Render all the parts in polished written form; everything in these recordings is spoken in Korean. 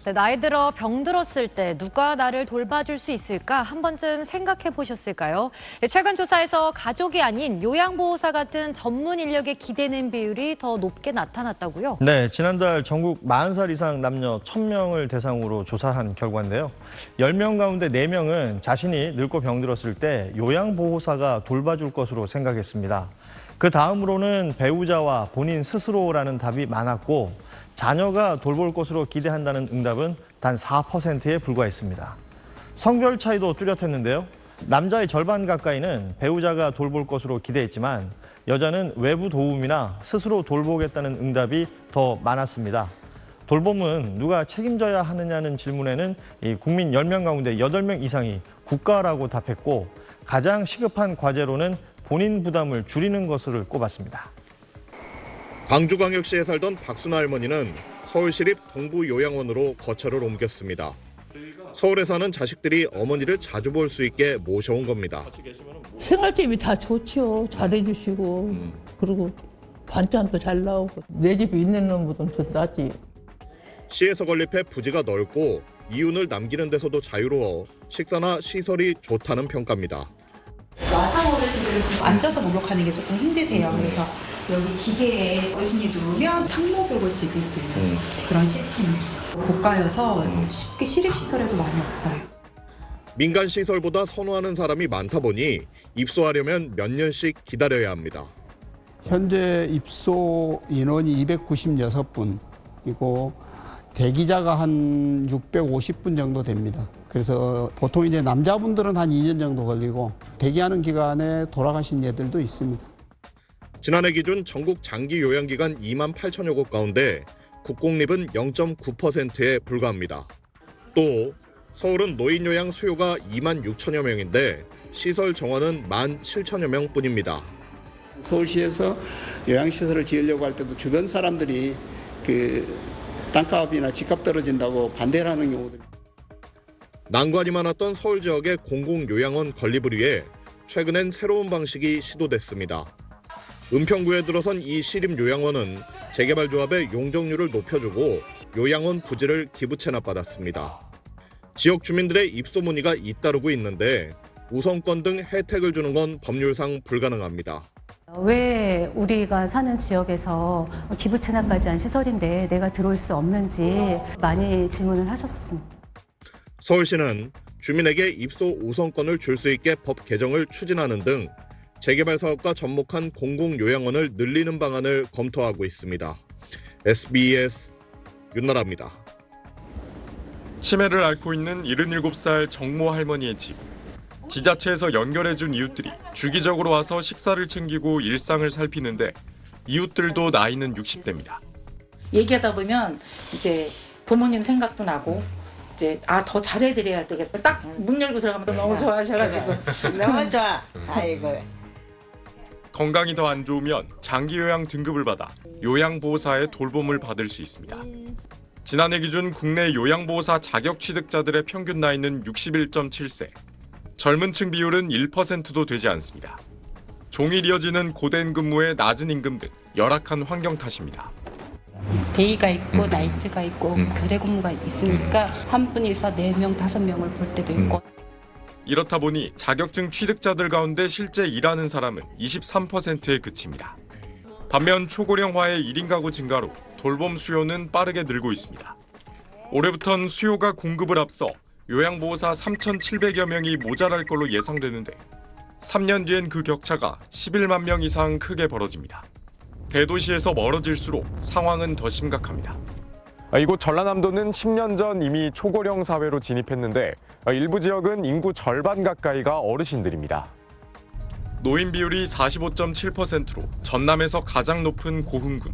네, 나이 들어 병들었을 때 누가 나를 돌봐줄 수 있을까 한 번쯤 생각해 보셨을까요? 네, 최근 조사에서 가족이 아닌 요양보호사 같은 전문 인력에 기대는 비율이 더 높게 나타났다고요? 네, 지난달 전국 40살 이상 남녀 1,000명을 대상으로 조사한 결과인데요. 10명 가운데 4명은 자신이 늙고 병들었을 때 요양보호사가 돌봐줄 것으로 생각했습니다. 그 다음으로는 배우자와 본인 스스로라는 답이 많았고 자녀가 돌볼 것으로 기대한다는 응답은 단 4%에 불과했습니다. 성별 차이도 뚜렷했는데요. 남자의 절반 가까이는 배우자가 돌볼 것으로 기대했지만 여자는 외부 도움이나 스스로 돌보겠다는 응답이 더 많았습니다. 돌봄은 누가 책임져야 하느냐는 질문에는 국민 10명 가운데 8명 이상이 국가라고 답했고 가장 시급한 과제로는 본인 부담을 줄이는 것을 꼽았습니다. 광주광역시에 살던 박순아 할머니는 서울시립 동부요양원으로 거처를 옮겼습니다. 서울에 사는 자식들이 어머니를 자주 볼 수 있게 모셔온 겁니다. 생활집이 다 좋지요. 잘해주시고 그리고 반찬도 잘 나오고 내 집에 있는 놈보다는 더 낫지. 시에서 건립해 부지가 넓고 이윤을 남기는 데서도 자유로워 식사나 시설이 좋다는 평가입니다. 와상 어르신들은 앉아서 목욕하는 게 조금 힘드세요. 그래서 여기 기계에 어르신이 누우면 탕목욕을 즐길 수 있는 그런 시스템입니다. 고가여서 쉽게 시립시설에도 많이 없어요. 민간 시설보다 선호하는 사람이 많다 보니 입소하려면 몇 년씩 기다려야 합니다. 현재 입소 인원이 296분이고 대기자가 한 650분 정도 됩니다. 그래서 보통 이제 남자분들은 한 2년 정도 걸리고 대기하는 기간에 돌아가신 예들도 있습니다. 지난해 기준 전국 장기 요양기관 2만 8천여 곳 가운데 국공립은 0.9%에 불과합니다. 또 서울은 노인 요양 수요가 2만 6천여 명인데 시설 정원은 1만 7천여 명뿐입니다. 서울시에서 요양시설을 지으려고 할 때도 주변 사람들이 땅값이나 집값 떨어진다고 반대를 하는 경우도. 난관이 많았던 서울 지역의 공공요양원 건립을 위해 최근엔 새로운 방식이 시도됐습니다. 은평구에 들어선 이 시립요양원은 재개발조합의 용적률을 높여주고 요양원 부지를 기부 체납받았습니다. 지역 주민들의 입소 문의가 잇따르고 있는데 우선권 등 혜택을 주는 건 법률상 불가능합니다. 왜 우리가 사는 지역에서 기부 체납까지 한 시설인데 내가 들어올 수 없는지 많이 질문을 하셨습니다. 서울시는 주민에게 입소 우선권을 줄 수 있게 법 개정을 추진하는 등 재개발 사업과 접목한 공공요양원을 늘리는 방안을 검토하고 있습니다. SBS 윤나라입니다. 치매를 앓고 있는 77살 정모 할머니의 집. 지자체에서 연결해준 이웃들이 주기적으로 와서 식사를 챙기고 일상을 살피는데 이웃들도 나이는 60대입니다. 얘기하다 보면 이제 부모님 생각도 나고 이제 더 잘해드려야 되겠다. 딱 문 열고 들어가면 너무 좋아하셔가지고 너무 좋아. 아이고. 건강이 더 안 좋으면 장기 요양 등급을 받아 요양보호사의 돌봄을 받을 수 있습니다. 지난해 기준 국내 요양보호사 자격 취득자들의 평균 나이는 61.7세. 젊은 층 비율은 1%도 되지 않습니다. 종일 이어지는 고된 근무에 낮은 임금 등 열악한 환경 탓입니다. 데이가 있고 나이트가 있고 교대 근무가 있으니까 한 분이서 4명, 5명을 볼 때도 있고. 이렇다 보니 자격증 취득자들 가운데 실제 일하는 사람은 23%에 그칩니다. 반면 초고령화의 1인 가구 증가로 돌봄 수요는 빠르게 늘고 있습니다. 올해부터는 수요가 공급을 앞서 요양보호사 3,700여 명이 모자랄 걸로 예상되는데 3년 뒤엔 그 격차가 11만 명 이상 크게 벌어집니다. 대도시에서 멀어질수록 상황은 더 심각합니다. 이곳 전라남도는 10년 전 이미 초고령 사회로 진입했는데 일부 지역은 인구 절반 가까이가 어르신들입니다. 노인 비율이 45.7%로 전남에서 가장 높은 고흥군.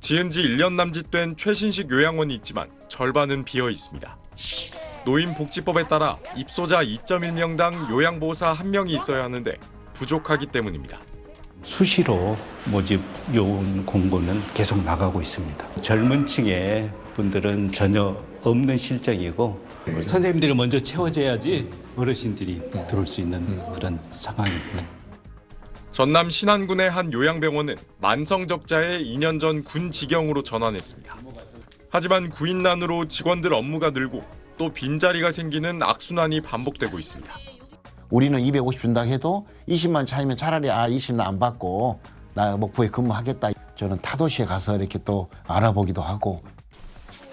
지은 지 1년 남짓된 최신식 요양원이 있지만 절반은 비어 있습니다. 노인복지법에 따라 입소자 2.1명당 요양보호사 1명이 있어야 하는데 부족하기 때문입니다. 수시로 모집 요원 공고는 계속 나가고 있습니다. 젊은 층의 분들은 전혀 없는 실정이고 선생님들이 먼저 채워져야지 어르신들이 들어올 수 있는 그런 상황입니다. 전남 신안군의 한 요양병원은 만성적자에 2년 전 군 직영으로 전환했습니다. 하지만 구인난으로 직원들 업무가 늘고 또 빈자리가 생기는 악순환이 반복되고 있습니다. 우리는 250 준다고 해도 20만 차이면 차라리 20 나 안 받고 나 목포에 근무하겠다. 저는 타도시에 가서 이렇게 또 알아보기도 하고.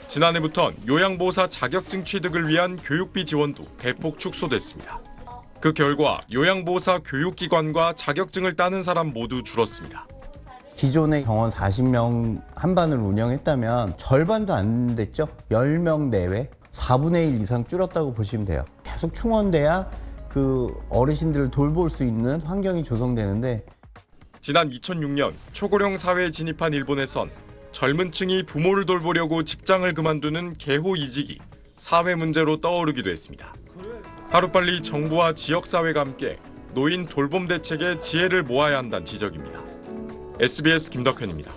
지난해부턴 요양보호사 자격증 취득을 위한 교육비 지원도 대폭 축소됐습니다. 그 결과 요양보호사 교육기관과 자격증을 따는 사람 모두 줄었습니다. 기존의 병원 40명 한 반을 운영했다면 절반도 안 됐죠. 10명 내외 4분의 1 이상 줄었다고 보시면 돼요. 계속 충원돼야 그 어르신들을 돌볼 수 있는 환경이 조성되는데 지난 2006년 초고령 사회에 진입한 일본에선 젊은 층이 부모를 돌보려고 직장을 그만두는 계호 이직이 사회 문제로 떠오르기도 했습니다. 하루빨리 정부와 지역사회가 함께 노인 돌봄 대책에 지혜를 모아야 한다는 지적입니다. SBS 김덕현입니다.